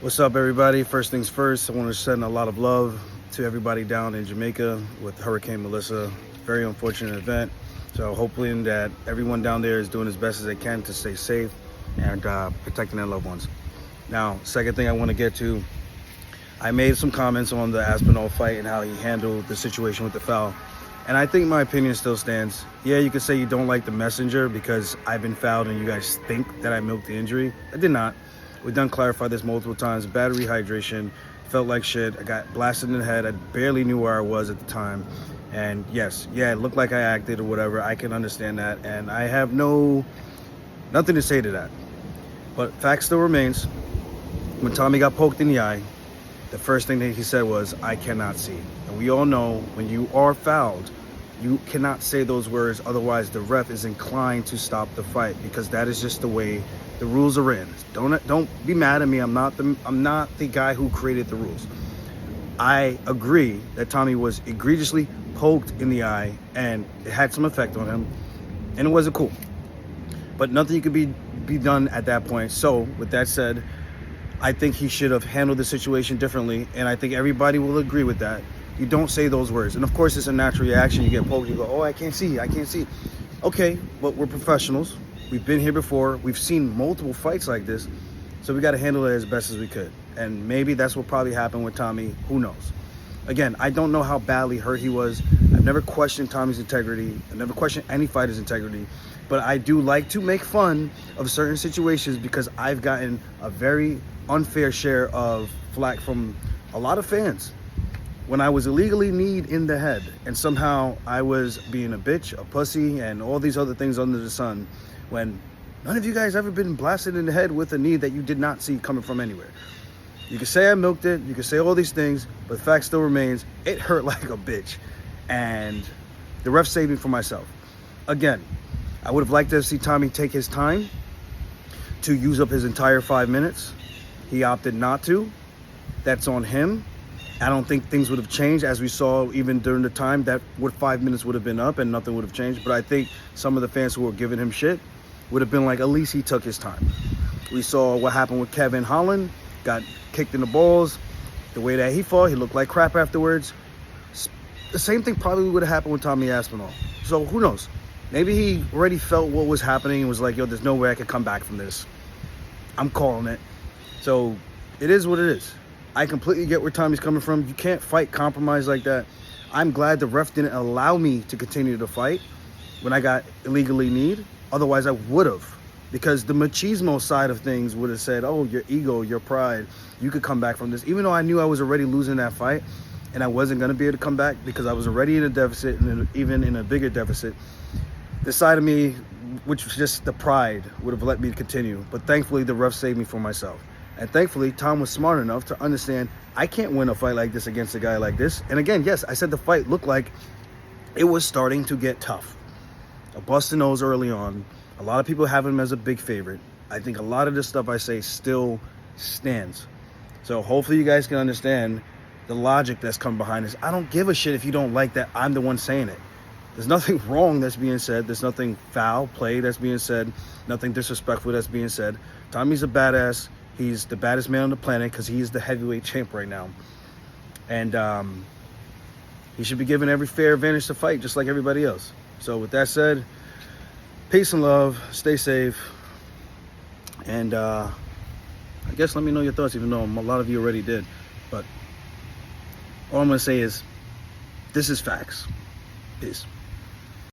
What's up, everybody? First things first, I want to send a lot of love to everybody down in Jamaica with Hurricane Melissa. Very unfortunate event. So hopefully that everyone down there is doing as best as they can to stay safe and protecting their loved ones. Now, second thing I want to get to, I made some comments on the Aspinall fight and how he handled the situation with the foul. And I think my opinion still stands. Yeah, you could say you don't like the messenger because I've been fouled and you guys think that I milked the injury. I did not. We've done clarified this multiple times. Bad rehydration, felt like shit. I got blasted in the head. I barely knew where I was at the time. And yes, yeah, it looked like I acted or whatever. I can understand that. And I have nothing to say to that. But fact still remains, when Tommy got poked in the eye, the first thing that he said was, "I cannot see." And we all know when you are fouled, you cannot say those words. Otherwise, the ref is inclined to stop the fight because that is just the way the rules are written. Don't be mad at me. I'm not the guy who created the rules. I agree that Tommy was egregiously poked in the eye and it had some effect on him, and it wasn't cool. But nothing could be done at that point. So with that said, I think he should have handled the situation differently, and I think everybody will agree with that. You don't say those words. And of course, it's a natural reaction. You get poked, you go, "Oh, I can't see. Okay, but we're professionals. We've been here before. We've seen multiple fights like this. So we got to handle it as best as we could. And maybe that's what probably happened with Tommy. Who knows? Again, I don't know how badly hurt he was. I've never questioned Tommy's integrity. I've never questioned any fighter's integrity. But I do like to make fun of certain situations because I've gotten a very unfair share of flack from a lot of fans when I was illegally kneed in the head, and somehow I was being a bitch, a pussy, and all these other things under the sun, when none of you guys ever been blasted in the head with a knee that you did not see coming from anywhere. You can say I milked it, you can say all these things, but the fact still remains, it hurt like a bitch, and the ref saved me from myself. Again, I would have liked to see Tommy take his time to use up his entire 5 minutes. He opted not to. That's on him. I don't think things would have changed, as we saw even during the time that 5 minutes would have been up and nothing would have changed. But I think some of the fans who were giving him shit would have been like, at least he took his time. We saw what happened with Kevin Holland, got kicked in the balls. The way that he fought, he looked like crap afterwards. The same thing probably would have happened with Tommy Aspinall. So who knows? Maybe he already felt what was happening and was like, yo, there's no way I could come back from this. I'm calling it. So it is what it is. I completely get where Tommy's coming from. You can't fight compromise like that. I'm glad the ref didn't allow me to continue to fight when I got illegally kneed. Otherwise, I would have. Because the machismo side of things would have said, oh, your ego, your pride, you could come back from this. Even though I knew I was already losing that fight and I wasn't going to be able to come back because I was already in a deficit and even in a bigger deficit, the side of me, which was just the pride, would have let me continue. But thankfully, the ref saved me from myself. And thankfully, Tom was smart enough to understand I can't win a fight like this against a guy like this. And again, yes, I said the fight looked like it was starting to get tough. A busted nose early on. A lot of people have him as a big favorite. I think a lot of the stuff I say still stands. So hopefully you guys can understand the logic that's come behind this. I don't give a shit if you don't like that I'm the one saying it. There's nothing wrong that's being said. There's nothing foul play that's being said. Nothing disrespectful that's being said. Tommy's a badass. He's the baddest man on the planet because he is the heavyweight champ right now. And he should be given every fair advantage to fight just like everybody else. So with that said, peace and love. Stay safe. And I guess let me know your thoughts, even though a lot of you already did. But all I'm going to say is this is facts. Peace.